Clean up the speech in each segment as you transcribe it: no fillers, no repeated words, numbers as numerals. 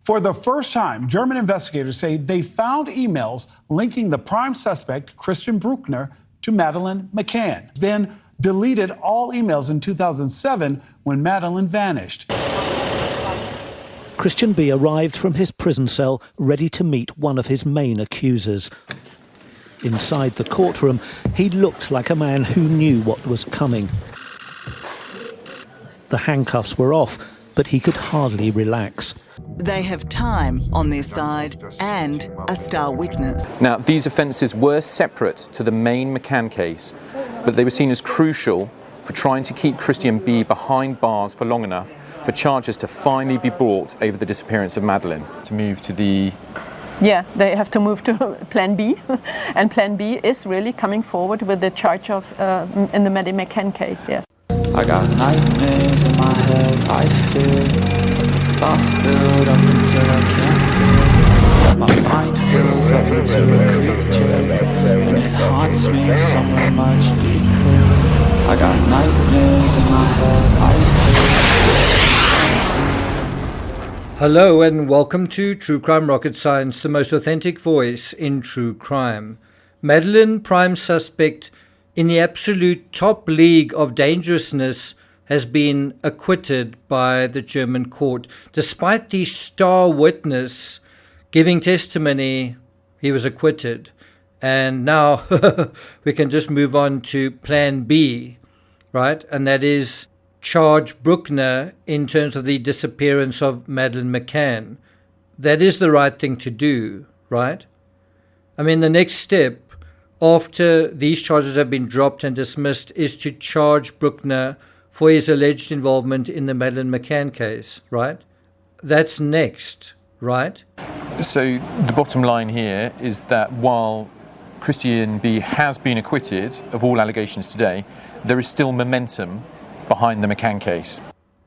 For the first time, German investigators say they found emails linking the prime suspect, Christian Bruckner, to Madeleine McCann. Then deleted all emails in 2007 when Madeleine vanished. Christian B. arrived from his prison cell ready to meet one of his main accusers. Inside the courtroom, he looked like a man who knew what was coming. The handcuffs were off, but he could hardly relax. They have time on their side and a star witness. Now, these offences were separate to the main McCann case, but they were seen as crucial for trying to keep Christian B. behind bars for long enough for charges to finally be brought over the disappearance of Madeleine. To move to the... Yeah, they have to move to Plan B, and Plan B is really coming forward with the charge of in the Madeleine McCann case. Yeah. I got nightmares in my head. I fear thoughts build up until I can't. My mind fills up into a creature, and it haunts me somewhere much deeper. I got nightmares in my head. I fear. Hello and welcome to True Crime Rocket Science, the most authentic voice in true crime. Madeleine Prime Suspect, in the absolute top league of dangerousness, has been acquitted by the German court. Despite the star witness giving testimony, he was acquitted. And now we can just move on to Plan B, right? And that is charge Bruckner in terms of the disappearance of Madeleine McCann. That is the right thing to do, right? I mean, the next step after these charges have been dropped and dismissed is to charge Bruckner for his alleged involvement in the Madeleine McCann case, right? That's next, right? So the bottom line here is that while Christian B. has been acquitted of all allegations today, there is still momentum behind the McCann case.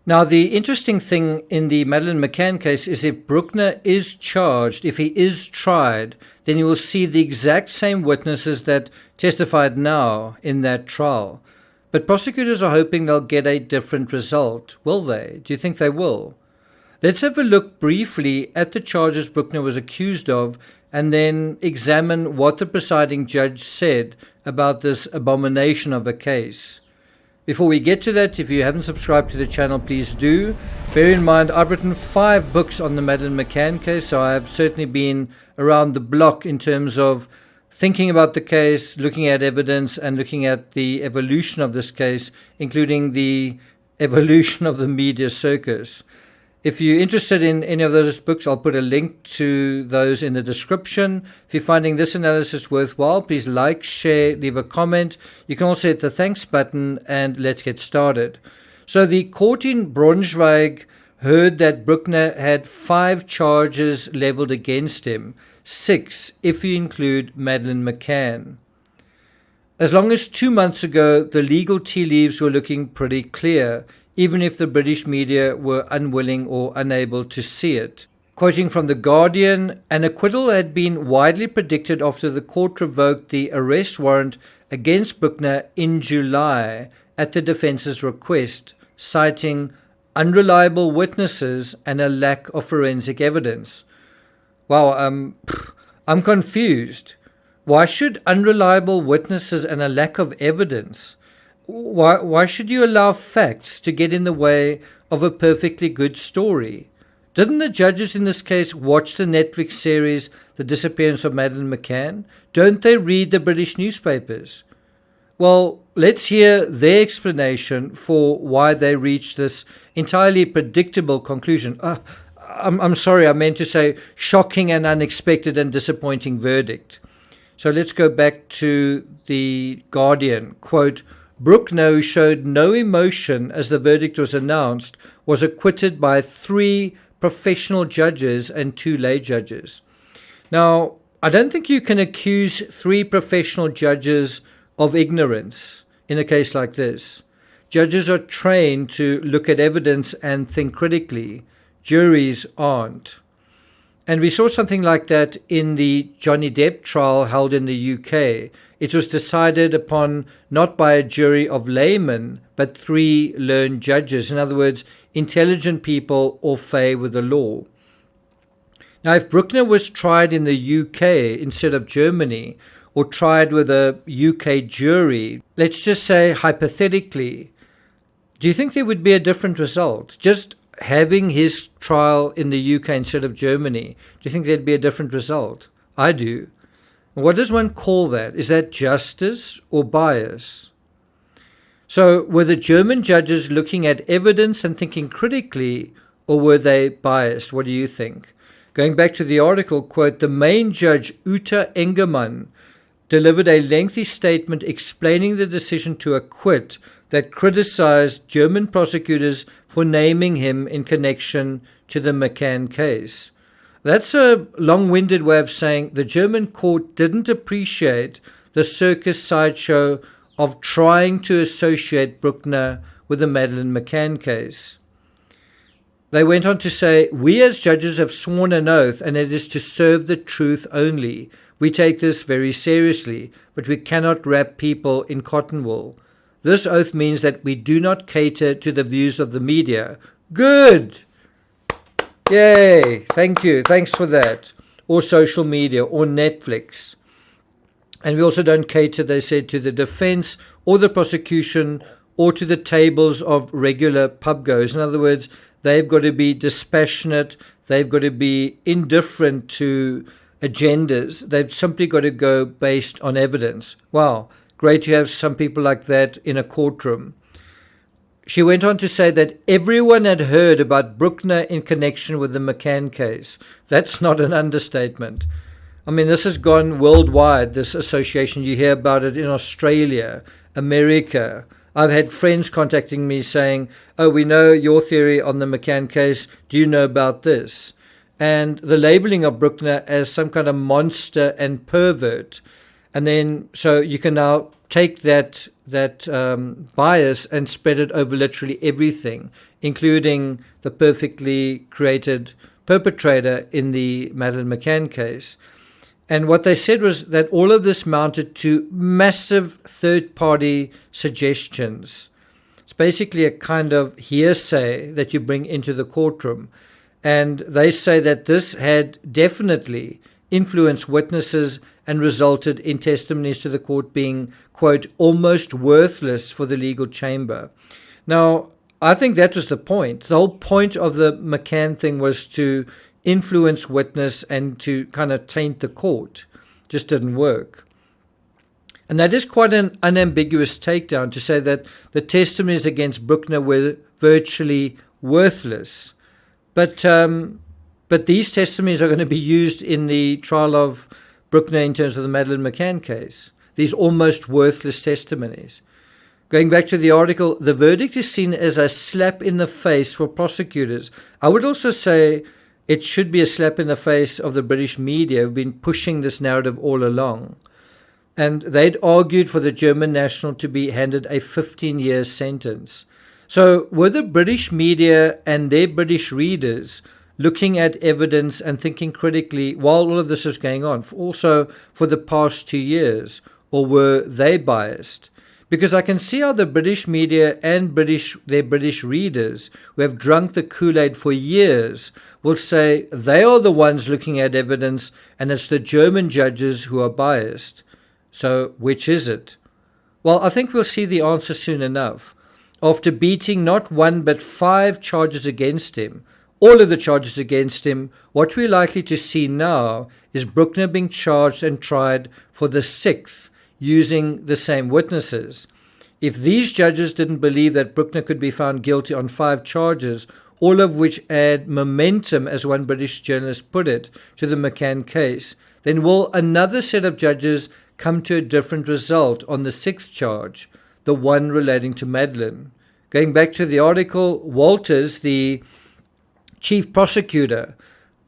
Now, the interesting thing in the Madeleine McCann case is if Bruckner is charged, if he is tried, then you will see the exact same witnesses that testified now in that trial. But prosecutors are hoping they'll get a different result. Will they? Do you think they will? Let's have a look briefly at the charges Bruckner was accused of and then examine what the presiding judge said about this abomination of a case. Before we get to that, if you haven't subscribed to the channel, please do. Bear in mind, I've written 5 books on the Madeleine McCann case, so I've certainly been around the block in terms of thinking about the case, looking at evidence, and looking at the evolution of this case, including the evolution of the media circus. If you're interested in any of those books, I'll put a link to those in the description. If you're finding this analysis worthwhile, please like, share, leave a comment. You can also hit the thanks button, and let's get started. So the court in Braunschweig heard that Bruckner had 5 charges leveled against him, 6 if you include Madeleine McCann. As long as 2 months ago, the legal tea leaves were looking pretty clear, even if the British media were unwilling or unable to see it. Quoting from The Guardian, an acquittal had been widely predicted after the court revoked the arrest warrant against Bruckner in July at the defence's request, citing unreliable witnesses and a lack of forensic evidence. Wow, I'm confused. Why should unreliable witnesses and a lack of evidence? Why should you allow facts to get in the way of a perfectly good story? Didn't the judges in this case watch the Netflix series The Disappearance of Madeleine McCann? Don't they read the British newspapers? Well, let's hear their explanation for why they reached this entirely predictable conclusion. I'm sorry, I meant to say shocking and unexpected and disappointing verdict. So let's go back to The Guardian. Quote, Bruckner, who showed no emotion as the verdict was announced, was acquitted by 3 professional judges and 2 lay judges. Now, I don't think you can accuse 3 professional judges of ignorance in a case like this. Judges are trained to look at evidence and think critically. Juries aren't. And we saw something like that in the Johnny Depp trial held in the UK. It was decided upon not by a jury of laymen, but 3 learned judges. In other words, intelligent people au fait with the law. Now, if Bruckner was tried in the UK instead of Germany, or tried with a UK jury, let's just say hypothetically, do you think there would be a different result? Just having his trial in the UK instead of Germany, do you think there'd be a different result? I do. What does one call that? Is that justice or bias? So were the German judges looking at evidence and thinking critically, or were they biased? What do you think? Going back to the article, quote, the main judge, Uta Engermann, delivered a lengthy statement explaining the decision to acquit that criticized German prosecutors for naming him in connection to the McCann case. That's a long-winded way of saying the German court didn't appreciate the circus sideshow of trying to associate Bruckner with the Madeleine McCann case. They went on to say, we as judges have sworn an oath, and it is to serve the truth only. We take this very seriously, but we cannot wrap people in cotton wool. This oath means that we do not cater to the views of the media. Good! Yay! Thank you. Thanks for that. Or social media, or Netflix. And we also don't cater, they said, to the defense or the prosecution or to the tables of regular pub goers. In other words, they've got to be dispassionate. They've got to be indifferent to agendas. They've simply got to go based on evidence. Wow, great to have some people like that in a courtroom. She went on to say that everyone had heard about Bruckner in connection with the McCann case. That's not an understatement. I mean, this has gone worldwide, this association. You hear about it in Australia, America. I've had friends contacting me saying, oh, we know your theory on the McCann case. Do you know about this? And the labeling of Bruckner as some kind of monster and pervert. And then, so you can now take that bias and spread it over literally everything, including the perfectly created perpetrator in the Madeleine McCann case. And what they said was that all of this mounted to massive third-party suggestions. It's basically a kind of hearsay that you bring into the courtroom. And they say that this had definitely influenced witnesses and resulted in testimonies to the court being, quote, almost worthless for the legal chamber. Now, I think that was the point. The whole point of the McCann thing was to influence witness and to kind of taint the court. Just didn't work. And that is quite an unambiguous takedown to say that the testimonies against Bruckner were virtually worthless. But these testimonies are going to be used in the trial of Bruckner in terms of the Madeleine McCann case. These almost worthless testimonies. Going back to the article, the verdict is seen as a slap in the face for prosecutors. I would also say it should be a slap in the face of the British media who've been pushing this narrative all along. And they'd argued for the German national to be handed a 15-year sentence. So were the British media and their British readers looking at evidence and thinking critically while all of this was going on, also for the past 2 years, or were they biased? Because I can see how the British media and their British readers who have drunk the Kool-Aid for years will say they are the ones looking at evidence and it's the German judges who are biased. So which is it? Well, I think we'll see the answer soon enough. After beating not one but 5 charges against him, all of the charges against him, what we're likely to see now is Bruckner being charged and tried for the 6th, using the same witnesses. If these judges didn't believe that Bruckner could be found guilty on 5 charges, all of which add momentum, as one British journalist put it, to the McCann case, then will another set of judges come to a different result on the 6th charge, the one relating to Madeleine? Going back to the article, Walters, the chief prosecutor,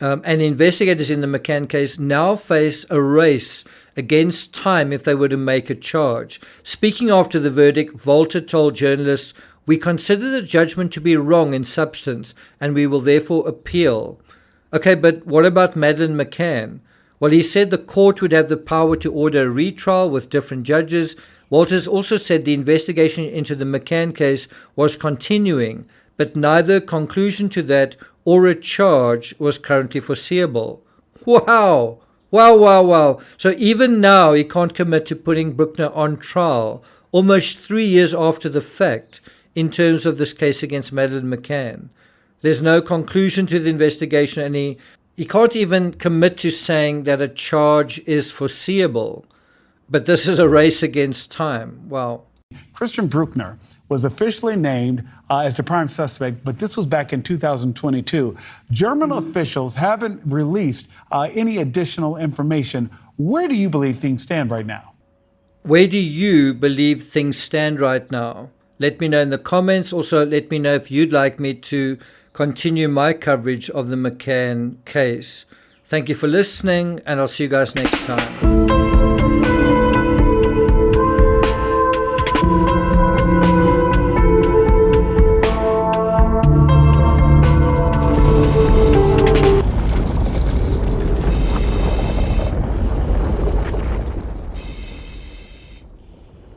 and investigators in the McCann case now face a race against time if they were to make a charge. Speaking after the verdict, Walter told journalists, "We consider the judgment to be wrong in substance, and we will therefore appeal." Okay, but what about Madeleine McCann? Well, he said the court would have the power to order a retrial with different judges. Walters also said the investigation into the McCann case was continuing, but neither conclusion to that or a charge was currently foreseeable. Wow! Wow, wow, wow. So even now he can't commit to putting Bruckner on trial almost 3 years after the fact in terms of this case against Madeleine McCann. There's no conclusion to the investigation, and he can't even commit to saying that a charge is foreseeable. But this is a race against time. Wow. Christian Bruckner was officially named as the prime suspect, but this was back in 2022. German officials haven't released any additional information. Where do you believe things stand right now? Where do you believe things stand right now? Let me know in the comments. Also, let me know if you'd like me to continue my coverage of the McCann case. Thank you for listening, and I'll see you guys next time.